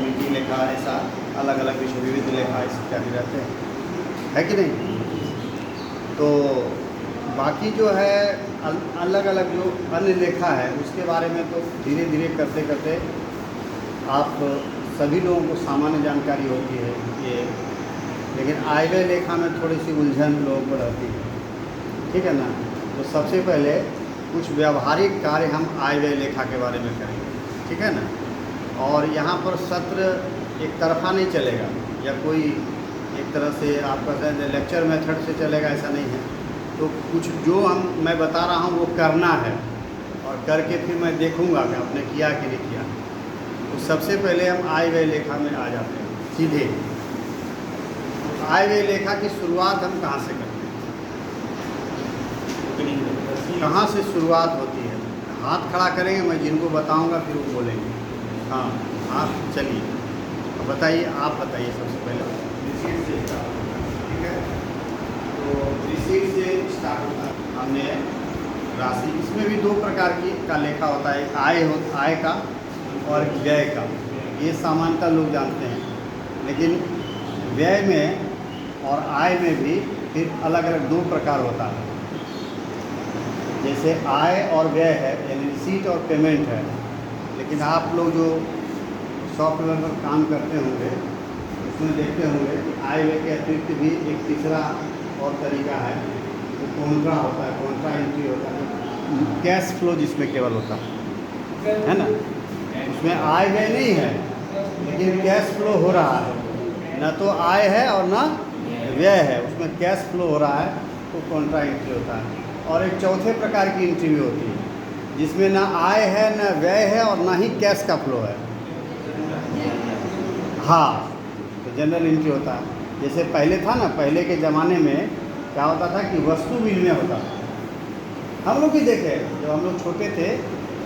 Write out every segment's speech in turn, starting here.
Committee लेखा, ऐसा अलग अलग विश्वविद्यालय लेखा इत्यादि रहते हैं, है कि नहीं। तो बाकी जो है अलग अलग जो अन्य लेखा है उसके बारे में तो धीरे धीरे करते करते आप सभी लोगों को सामान्य जानकारी होती है ये, लेकिन आयव्यय लेखा में थोड़ी सी उलझन लोगों को रहती है, ठीक है ना। तो सबसे पहले कुछ व्यावहारिक कार्य हम आयव्यय लेखा के बारे में करेंगे, ठीक है ना। और यहाँ पर सत्र एक तरफा नहीं चलेगा या कोई एक तरह से आपका लेक्चर मेथड से चलेगा, ऐसा नहीं है। तो कुछ जो मैं बता रहा हूँ वो करना है और करके फिर मैं देखूँगा कि आपने किया कि नहीं किया। तो सबसे पहले हम आयव्यय लेखा में आ जाते हैं सीधे। आयव्यय लेखा की शुरुआत हम कहाँ से करते हैं, कहाँ से शुरुआत होती है। हाथ खड़ा करेंगे, मैं जिनको बताऊंगा फिर वो बोलेंगे। हाँ आप चलिए बताइए, आप बताइए सबसे पहले। रिसीट से स्टार्ट होता है, ठीक है। तो रिसीट से स्टार्ट होता है, हमने राशि, इसमें भी दो प्रकार का लेखा होता है, आय का और व्यय का। ये सामान्यतः लोग जानते हैं, लेकिन व्यय में और आय में भी फिर अलग अलग दो प्रकार होता है। जैसे आय और व्यय है, यानी रिसीट और पेमेंट है। लेकिन आप लोग जो सॉफ्टवेयर पर काम करते होंगे उसमें देखते होंगे कि आय व्यय के अतिरिक्त भी एक तीसरा और तरीका है, वो कॉन्ट्रा होता है, कॉन्ट्रा एंट्री होता है, कैश फ्लो जिसमें केवल होता है ना। उसमें आय व्यय नहीं है लेकिन कैश फ्लो हो रहा है, न तो आय है और न व्यय है, उसमें कैश फ्लो हो रहा है, तो कॉन्ट्रा एंट्री होता है। और एक चौथे प्रकार की एंट्री भी होती है जिसमें ना आय है, न व्यय है और ना ही कैश का फ्लो है। हाँ, तो जनरल एंट्री होता है। जैसे पहले था ना, पहले के ज़माने में क्या होता था कि वस्तु विनिमय होता था। हम लोग भी देखे, जब हम लोग छोटे थे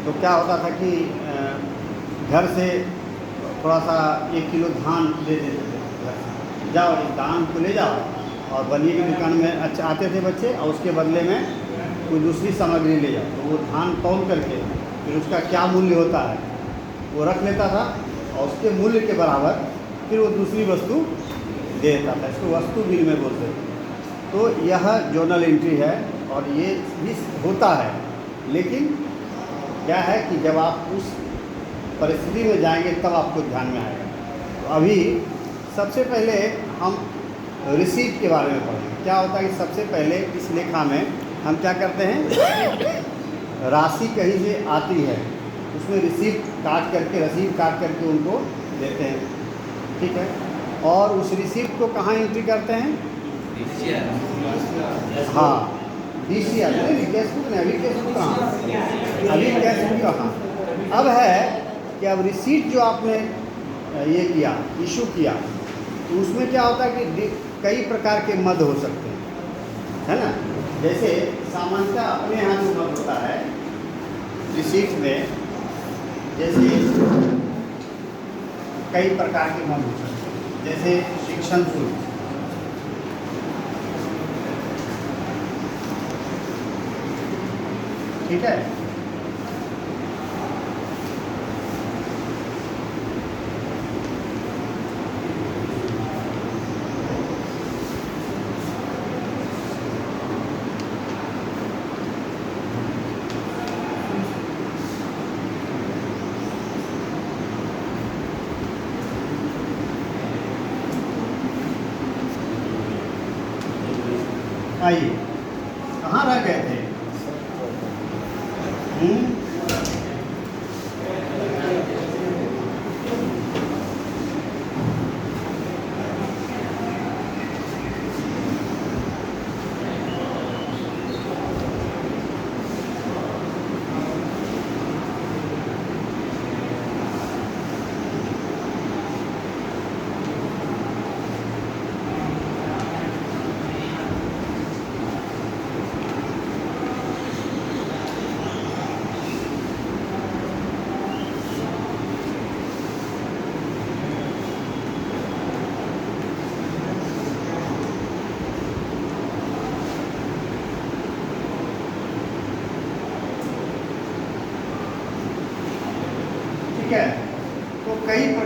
तो क्या होता था कि घर से थोड़ा सा 1 किलो धान दे देते थे, घर से जाओ इस धान को ले जाओ, और बनिए की दुकान में अच्छा आते थे बच्चे, और उसके बदले में कोई दूसरी सामग्री ले जाओ। तो वो धान तौल करके फिर उसका क्या मूल्य होता है वो रख लेता था, और उसके मूल्य के बराबर फिर वो दूसरी वस्तु दे देता था। इसको वस्तु विनिमय बोलते थे। तो यह जर्नल एंट्री है और ये भी होता है, लेकिन क्या है कि जब आप उस परिस्थिति में जाएंगे तब आपको ध्यान में आएगा। तो अभी सबसे पहले हम रिसीट के बारे में पढ़ेंगे। क्या होता है कि सबसे पहले इस लेखा में हम क्या करते हैं, राशि कहीं से आती है उसमें रिसीट काट करके, रसीद काट करके उनको देते हैं, ठीक है। और उस रिसीट को कहाँ एंट्री करते हैं, हाँ DCR नहीं, कैश बुक नहीं। अभी कैश बुक कहाँ, अभी कैश बुक कहाँ। अब है कि अब रिसीट जो आपने ये किया, इशू किया, तो उसमें क्या होता है कि कई प्रकार के मद हो सकते हैं, है ना। जैसे सामान्यतः अपने यहाँ जो मद होता है रिसीट में, जैसे कई प्रकार के मद हो सकते हैं। जैसे शिक्षण शुल्क, ठीक है। आइए, कहाँ रह गए थे।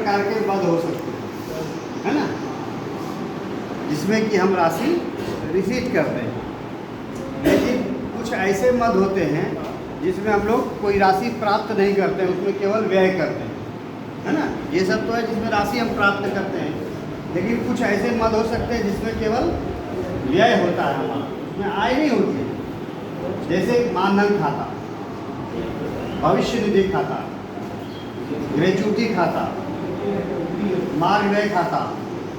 प्रकार के मद हो सकते हैं, है ना, जिसमें कि हम राशि रिसीव करते हैं। लेकिन कुछ ऐसे मद होते हैं जिसमें हम लोग कोई राशि प्राप्त नहीं करते हैं, उसमें केवल व्यय करते हैं, है ना। ये सब तो है जिसमें राशि हम प्राप्त करते हैं, लेकिन कुछ ऐसे मद हो सकते हैं जिसमें केवल व्यय होता है हमारा, उसमें आय नहीं होती है। जैसे मानधन खाता, भविष्य निधि खाता, ग्रेच्युटी खाता, मार्ग व्यय खाता,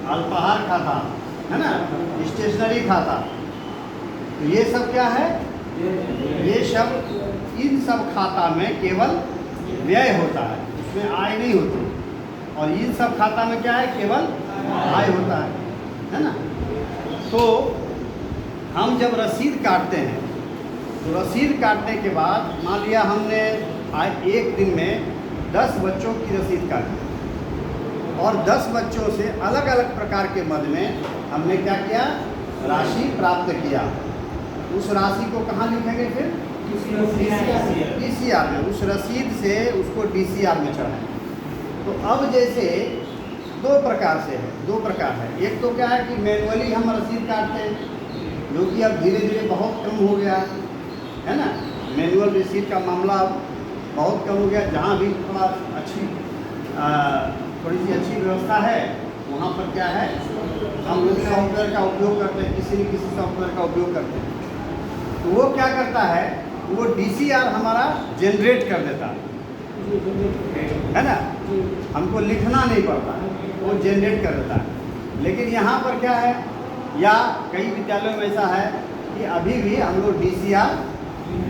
अल्पाहार खाता, है ना, स्टेशनरी खाता। तो ये सब क्या है, ये सब इन सब खाता में केवल व्यय होता है, उसमें आय नहीं होती। और इन सब खाता में क्या है, केवल आय होता है ना। तो हम जब रसीद काटते हैं तो रसीद काटने के बाद मान लिया हमने आज एक दिन में 10 बच्चों की रसीद काटी और 10 बच्चों से अलग अलग प्रकार के मद में हमने क्या किया, राशि प्राप्त किया। उस राशि को कहाँ लिखेंगे फिर, DCR में। उस रसीद से उसको DCR में चढ़ाएं। तो अब जैसे दो प्रकार से है, दो प्रकार है। एक तो क्या है कि मैनुअली हम रसीद काटते हैं, जो कि अब धीरे धीरे बहुत कम हो गया है ना। मैनुअल रसीद का मामला अब बहुत कम हो गया। जहाँ भी थोड़ा थोड़ी सी अच्छी व्यवस्था है वहाँ पर क्या है, हम लोग सॉफ्टवेयर का उपयोग करते हैं, किसी न किसी सॉफ्टवेयर का उपयोग करते हैं। तो वो क्या करता है, वो DCR हमारा जनरेट कर देता है ना, हमको लिखना नहीं पड़ता है, वो जनरेट कर देता है। लेकिन यहाँ पर क्या है, या कई विद्यालयों में ऐसा है कि अभी भी हम लोग DCR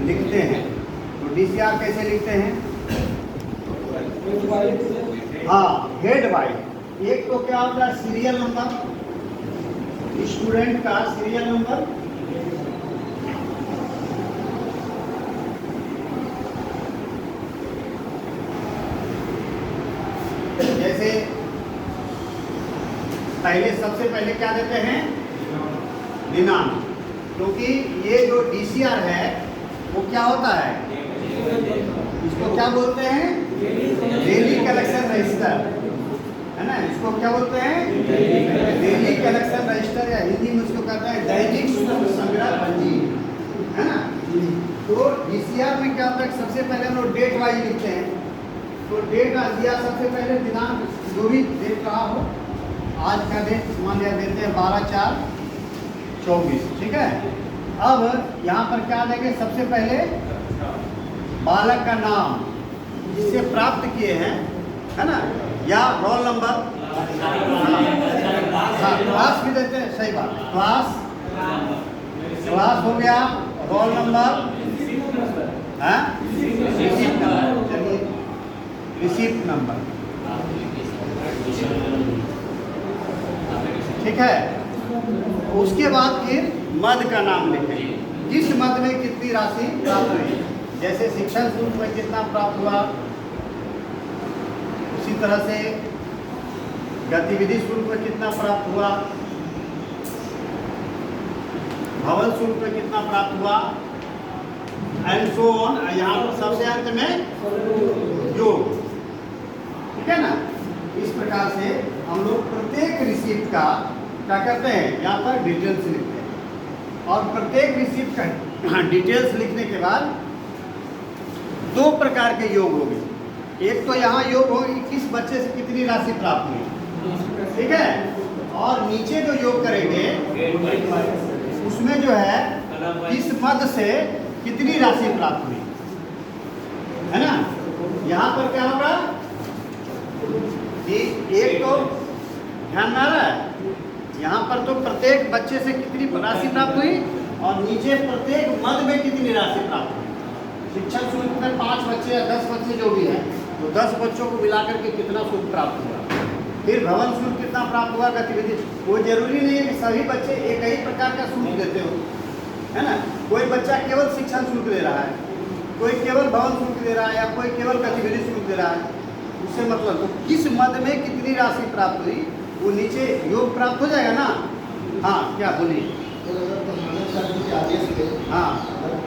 लिखते हैं। तो DCR कैसे लिखते हैं, हाँ, हेड वाइज। एक तो क्या होता है, सीरियल नंबर, स्टूडेंट का सीरियल नंबर, जैसे पहले सबसे पहले क्या देते हैं, दिनांक, क्योंकि ये जो DCR है वो क्या होता है, इसको क्या बोलते हैं, डेली कलेक्शन रजिस्टर, है ना। इसको क्या बोलते हैं, डेली कलेक्शन रजिस्टर, या हिंदी में उसको कहते हैं दैनिक संग्रह पंजी, है ना। तो DCR में क्या होता है, सबसे पहले हम लोग डेट वाइज लिखते हैं। तो डेट दिया सबसे पहले, दिनांक जो भी डेट रहा हो, आज का डेट मान लिया देते हैं 12/4/24, ठीक है। अब यहाँ पर क्या देंगे, सबसे पहले बालक का नाम जिससे प्राप्त किए हैं, है ना, या रोल नंबर, हाँ, क्लास भी देते हैं, सही बात, क्लास हो गया, रोल नंबर, हाँ, रिसीप्ट नंबर, चलिए रिसीप्ट नंबर, ठीक है। उसके बाद फिर मद का नाम लिखेंगे, किस मद में कितनी राशि प्राप्त हुई। जैसे शिक्षण शुल्क में कितना प्राप्त हुआ, उसी तरह से गतिविधि शुल्क में कितना प्राप्त हुआ, भवन शुल्क में कितना प्राप्त हुआ, एंड सो ऑन। यहाँ पर सबसे अंत में योग, ठीक है ना। इस प्रकार से हम लोग प्रत्येक रिसीप्ट का क्या करते हैं, यहाँ पर डिटेल्स लिखते हैं। और प्रत्येक रिसीप्ट का डिटेल्स लिखने के बाद दो प्रकार के योग होंगे। एक तो यहाँ योग होगी किस बच्चे से कितनी राशि प्राप्त हुई, ठीक है। और नीचे जो योग करेंगे उसमें जो है किस मद से कितनी राशि प्राप्त हुई, है ना। यहाँ पर क्या होगा कि एक तो ध्यान में आ रहा है, यहाँ पर तो प्रत्येक बच्चे से कितनी राशि प्राप्त हुई और नीचे प्रत्येक मद में कितनी राशि प्राप्त हुई। शिक्षण शुल्क में 5 बच्चे या 10 बच्चे जो भी हैं, तो 10 बच्चों को मिलाकर के कितना शुल्क प्राप्त हुआ। फिर भवन शुल्क कितना प्राप्त हुआ, गतिविधि, वो जरूरी नहीं है कि सभी बच्चे एक ही प्रकार का शुल्क देते हो, है ना। कोई बच्चा केवल शिक्षण शुल्क दे रहा है, कोई केवल भवन शुल्क दे रहा है, या कोई केवल गतिविधि शुल्क दे रहा है, उससे मतलब। तो किस मद में कितनी राशि प्राप्त हुई, वो नीचे योग प्राप्त हो जाएगा ना। हाँ, क्या बोलिए। हाँ,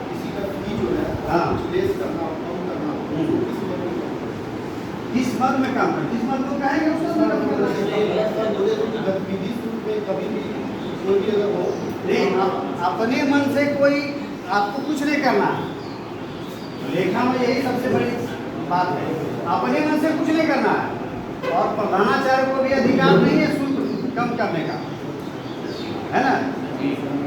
किसी का फी जो है, हाँ, प्लेस करना, कम करना, किस मद में काम कर, जिस मद को कहेंगे उस मद में काम करेंगे। गतिविधि शुल्क में कभी भी कोई भी अगर हो नहीं, अपने मन से कोई आपको कुछ नहीं करना है। लेखा में यही सबसे बड़ी बात है, अपने मन से कुछ नहीं करना है। और प्रधानाचार्य को भी अधिकार नहीं है शुल्क कम करने का, है ना।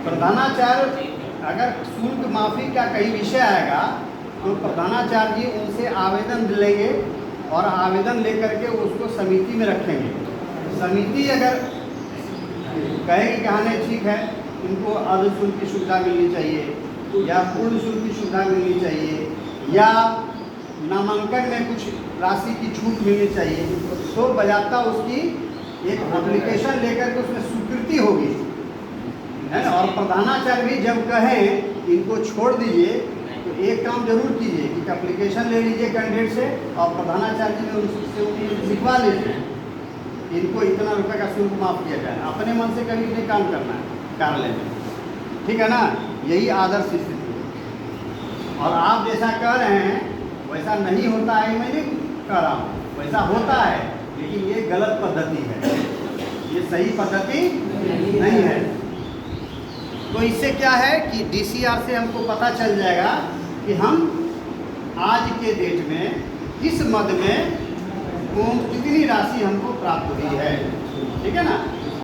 प्रधानाचार्य अगर शुल्क माफी का कहीं विषय आएगा तो प्रधानाचार्य जी उनसे आवेदन लेंगे और आवेदन लेकर के उसको समिति में रखेंगे। समिति अगर कहेगी कि हाँ नहीं ठीक है, इनको अर्ध शुल्क की सुविधा मिलनी चाहिए या पूर्ण शुल्क की सुविधा मिलनी चाहिए या नामांकन में कुछ राशि की छूट मिलनी चाहिए, तो बजाता उसकी एक एप्लीकेशन लेकर के उसमें स्वीकृति होगी, है ना। और प्रधानाचार्य भी जब कहें इनको छोड़ दीजिए तो एक काम जरूर कीजिए कि एप्लीकेशन ले लीजिए कैंडिडेट से और प्रधानाचार्य जी ने उनसे लिखवा लीजिए इनको इतना रुपए का शुल्क माफ किया जाए। अपने मन से कभी नहीं काम करना है कार्यालय में, ठीक है ना। यही आदर्श स्थिति है। और आप जैसा कह रहे हैं वैसा नहीं होता है, मैं नहीं कह रहा हूँ, वैसा होता है, लेकिन ये गलत पद्धति है, ये सही पद्धति नहीं है। तो इससे क्या है कि डीसीआर से हमको पता चल जाएगा कि हम आज के डेट में किस मद में कितनी राशि हमको प्राप्त हुई है, ठीक है ना।